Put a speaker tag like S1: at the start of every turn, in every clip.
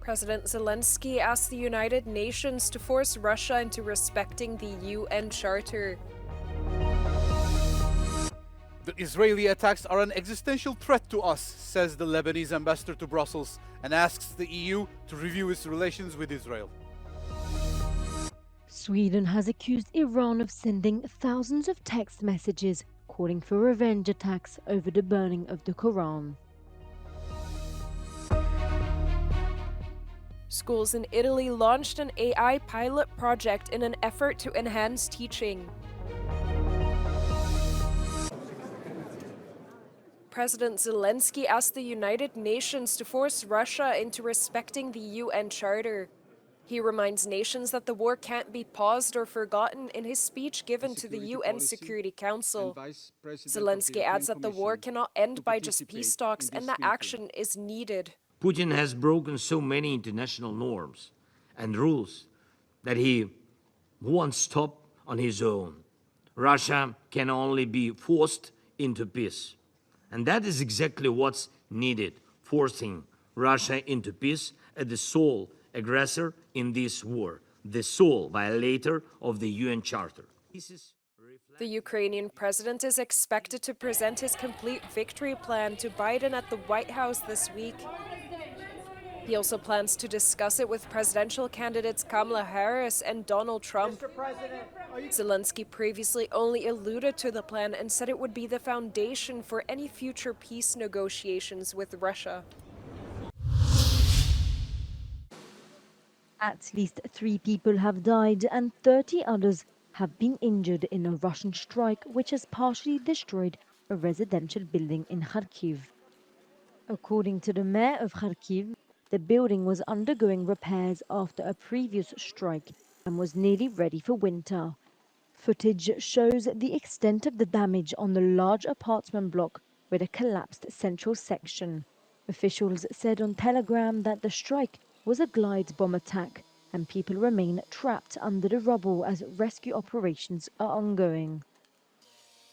S1: President Zelenskyy asked the United Nations to force Russia into respecting the UN Charter.
S2: The Israeli attacks are an existential threat to us, says the Lebanese ambassador to Brussels, and asks the EU to review its relations with Israel.
S3: Sweden has accused Iran of sending thousands of text messages calling for revenge attacks over the burning of the Quran.
S1: Schools in Italy launched an AI pilot project in an effort to enhance teaching. President Zelenskyy asked the United Nations to force Russia into respecting the UN Charter. He reminds nations that the war can't be paused or forgotten in his speech given to the UN Security Council. Zelenskyy adds that the war cannot end by just peace talks and that action is needed.
S4: Putin has broken so many international norms and rules that he won't stop on his own. Russia can only be forced into peace. And that is exactly what's needed, forcing Russia into peace as the sole aggressor in this war, the sole violator of the UN Charter.
S1: The Ukrainian president is expected to present his complete victory plan to Biden at the White House this week. He also plans to discuss it with presidential candidates Kamala Harris and Donald Trump. Zelenskyy previously only alluded to the plan and said it would be the foundation for any future peace negotiations with Russia.
S3: At least 3 people have died and 30 others have been injured in a Russian strike which has partially destroyed a residential building in Kharkiv. According to the mayor of Kharkiv, the building was undergoing repairs after a previous strike and was nearly ready for winter. Footage shows the extent of the damage on the large apartment block with a collapsed central section. Officials said on Telegram that the strike was a glide bomb attack and people remain trapped under the rubble as rescue operations are ongoing.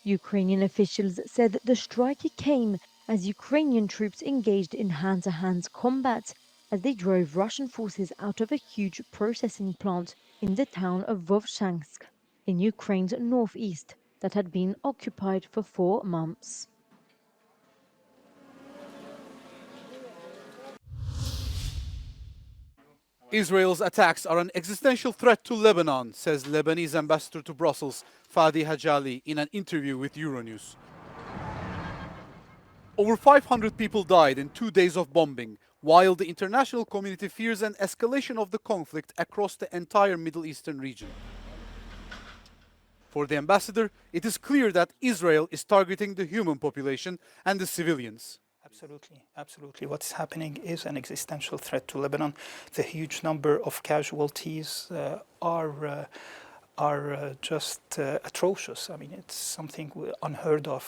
S3: Ukrainian officials said the strike came as Ukrainian troops engaged in hand-to-hand combat as they drove Russian forces out of a huge processing plant in the town of Vovchansk, in Ukraine's northeast, that had been occupied for 4 months.
S2: Israel's attacks are an existential threat to Lebanon, says Lebanese ambassador to Brussels, Fadi Hajali, in an interview with Euronews. Over 500 people died in 2 days of bombing, while the international community fears an escalation of the conflict across the entire Middle Eastern region. For the ambassador, it is clear that Israel is targeting the human population and the civilians.
S5: Absolutely. What's happening is an existential threat to Lebanon. The huge number of casualties are just atrocious. I mean, it's something unheard of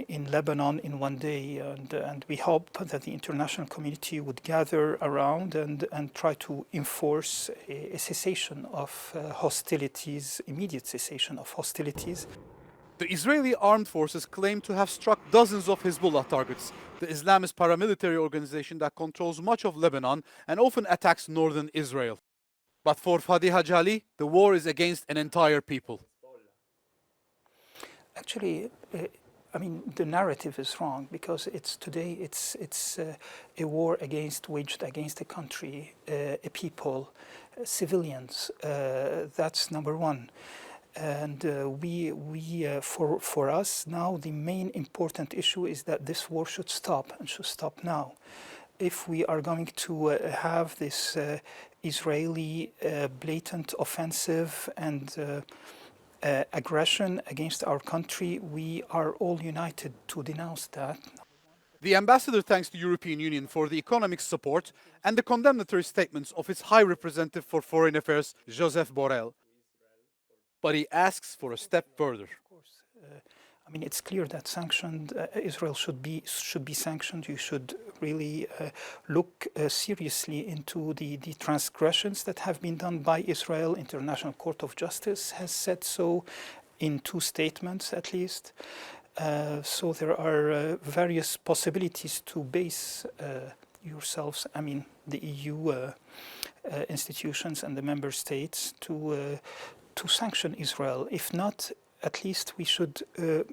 S5: in Lebanon in one day, and we hope that the international community would gather around and try to enforce a cessation of hostilities, immediate cessation of hostilities.
S2: The Israeli armed forces claim to have struck dozens of Hezbollah targets, the Islamist paramilitary organization that controls much of Lebanon and often attacks northern Israel. But for Fadi Hajali, the war is against an entire people.
S5: Actually, I mean, the narrative is wrong because it's a war waged against a country, a people, civilians. That's number one. And for us now, the main important issue is that this war should stop and should stop now. If we are going to have this Israeli blatant offensive and aggression against our country, we are all united to denounce that.
S2: The ambassador thanks the European Union for the economic support and the condemnatory statements of its High Representative for Foreign Affairs, Joseph Borrell. But he asks for a step further.
S5: Of course, I mean, it's clear that Israel should be sanctioned. You should really look seriously into the transgressions that have been done by Israel. International Court of Justice has said so in 2 statements at least. So there are various possibilities to base yourselves, I mean the EU institutions and the member states to sanction Israel. If not, at least we should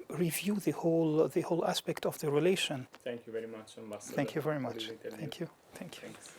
S5: review the whole aspect of the relation.
S6: Thank you very much, Ambassador.
S5: Thank you very much. Thank you. Thank you.
S6: Thanks.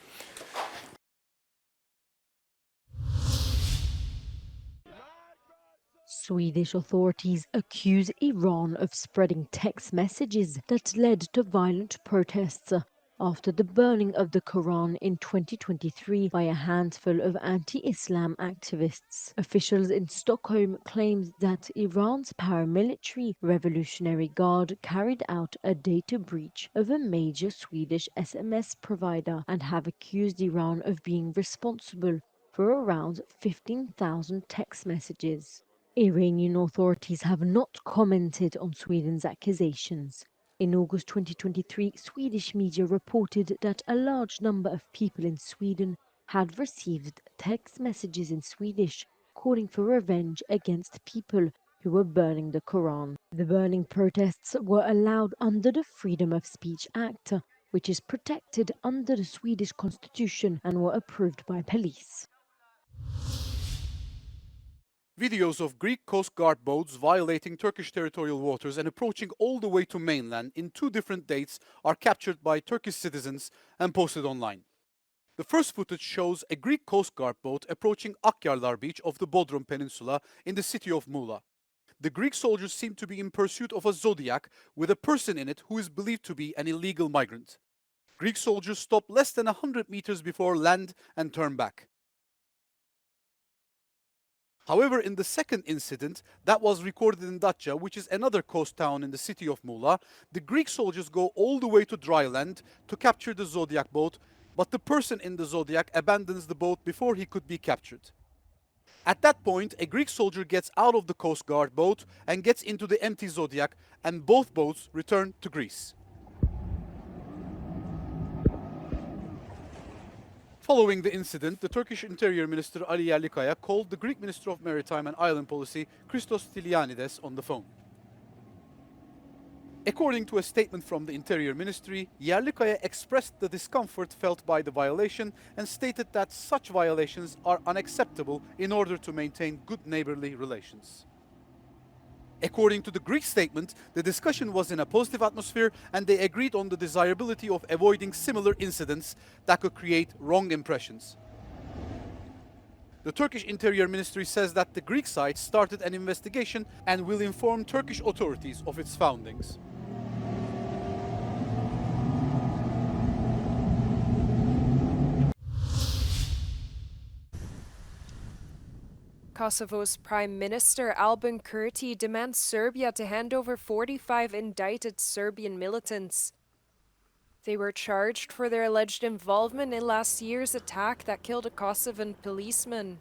S3: Swedish authorities accuse Iran of spreading text messages that led to violent protests after the burning of the Quran in 2023 by a handful of anti-Islam activists. Officials in Stockholm claimed that Iran's paramilitary Revolutionary Guard carried out a data breach of a major Swedish SMS provider and have accused Iran of being responsible for around 15,000 text messages. Iranian authorities have not commented on Sweden's accusations. In August 2023, Swedish media reported that a large number of people in Sweden had received text messages in Swedish calling for revenge against people who were burning the Quran. The burning protests were allowed under the Freedom of Speech Act, which is protected under the Swedish constitution, and were approved by police.
S2: Videos of Greek Coast Guard boats violating Turkish territorial waters and approaching all the way to mainland in 2 different dates are captured by Turkish citizens and posted online. The first footage shows a Greek Coast Guard boat approaching Akyarlar beach of the Bodrum Peninsula in the city of Muğla. The Greek soldiers seem to be in pursuit of a Zodiac with a person in it who is believed to be an illegal migrant. Greek soldiers stop less than 100 meters before land and turn back. However, in the second incident, that was recorded in Datça, which is another coast town in the city of Muğla, the Greek soldiers go all the way to dry land to capture the Zodiac boat, but the person in the Zodiac abandons the boat before he could be captured. At that point, a Greek soldier gets out of the Coast Guard boat and gets into the empty Zodiac, and both boats return to Greece. Following the incident, the Turkish Interior Minister Ali Yerlikaya called the Greek Minister of Maritime and Island Policy, Christos Stylianides, on the phone. According to a statement from the Interior Ministry, Yerlikaya expressed the discomfort felt by the violation and stated that such violations are unacceptable in order to maintain good neighborly relations. According to the Greek statement, the discussion was in a positive atmosphere and they agreed on the desirability of avoiding similar incidents that could create wrong impressions. The Turkish Interior Ministry says that the Greek side started an investigation and will inform Turkish authorities of its findings.
S1: Kosovo's Prime Minister Albin Kurti demands Serbia to hand over 45 indicted Serbian militants. They were charged for their alleged involvement in last year's attack that killed a Kosovan policeman.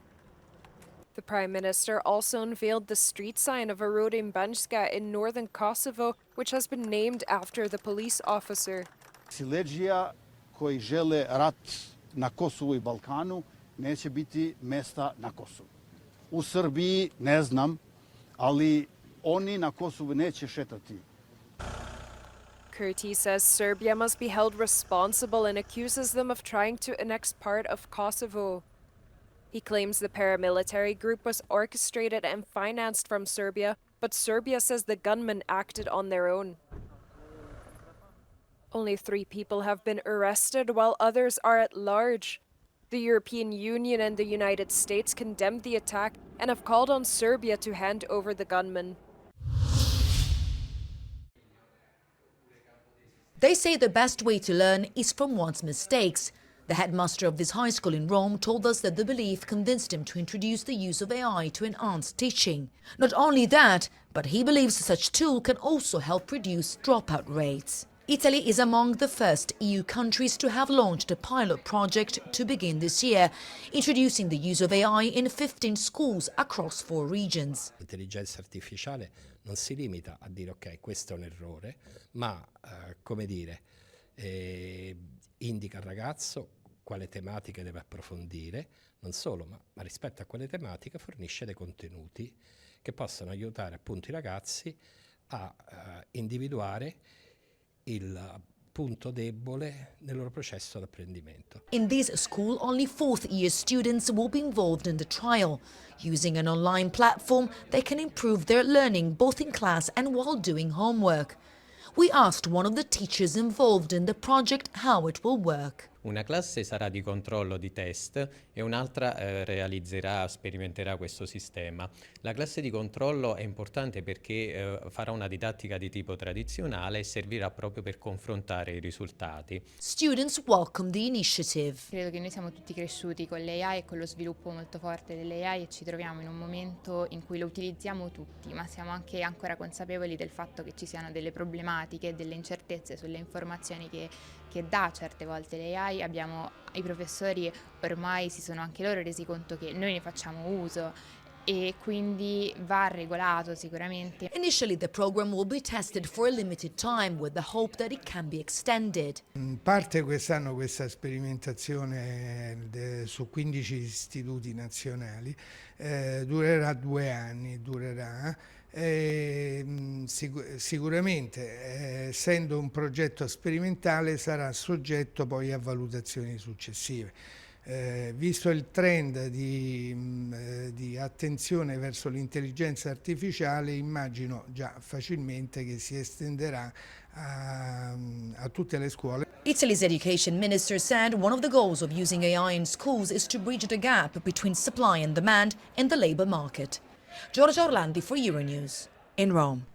S1: The Prime Minister also unveiled the street sign of a road in Banjska in northern Kosovo, which has been named after the police officer.
S7: Siledžija koji žele rat na Kosovu I Balkanu neće biti mesta na Kosovu. U Srbiji ne znam, ali oni na Kosovu neće šetati.
S1: Kurti says Serbia must be held responsible and accuses them of trying to annex part of Kosovo. He claims the paramilitary group was orchestrated and financed from Serbia, but Serbia says the gunmen acted on their own. Only 3 people have been arrested, while others are at large. The European Union and the United States condemned the attack and have called on Serbia to hand over the gunmen.
S8: They say the best way to learn is from one's mistakes. The headmaster of this high school in Rome told us that the belief convinced him to introduce the use of AI to enhance teaching. Not only that, but he believes such tool can also help reduce dropout rates. Italy is among the first EU countries to have launched a pilot project to begin this year, introducing the use of AI in 15 schools across 4 regions.
S9: L'intelligenza artificiale non si limita a dire ok, questo è un errore, ma come dire, indica al ragazzo quale tematiche deve approfondire, non solo, ma rispetto a quelle tematiche fornisce dei contenuti che possono aiutare appunto I ragazzi a individuare il punto debole nel loro processo d'apprendimento.
S8: In this school, only fourth-year students will be involved in the trial. Using an online platform, they can improve their learning both in class and while doing homework. We asked one of the teachers involved in the project how it will work.
S6: Una classe sarà di controllo di test e un'altra sperimenterà questo sistema. La classe di controllo è importante perché farà una didattica di tipo tradizionale e servirà proprio per confrontare i risultati.
S8: Students welcome the initiative.
S10: Credo che noi siamo tutti cresciuti con l'AI e con lo sviluppo molto forte dell'AI e ci troviamo in un momento in cui lo utilizziamo tutti, ma siamo anche ancora consapevoli del fatto che ci siano delle problematiche, delle incertezze sulle informazioni che dà certe volte l'AI. I professori ormai si sono anche loro resi conto che noi ne facciamo uso e quindi va regolato sicuramente.
S8: Initially, the program will be tested for a limited time with the hope that it can be extended.
S11: Parte quest'anno questa sperimentazione su 15 istituti nazionali, durerà 2 anni, sicuramente essendo un progetto sperimentale sarà soggetto poi a valutazioni successive. Visto il trend di attenzione verso l'intelligenza artificiale, immagino già facilmente che si estenderà a tutte le scuole.
S8: Italy's education minister said one of the goals of using AI in schools is to bridge the gap between supply and demand in the labour market. Giorgia Orlandi for Euronews in Rome.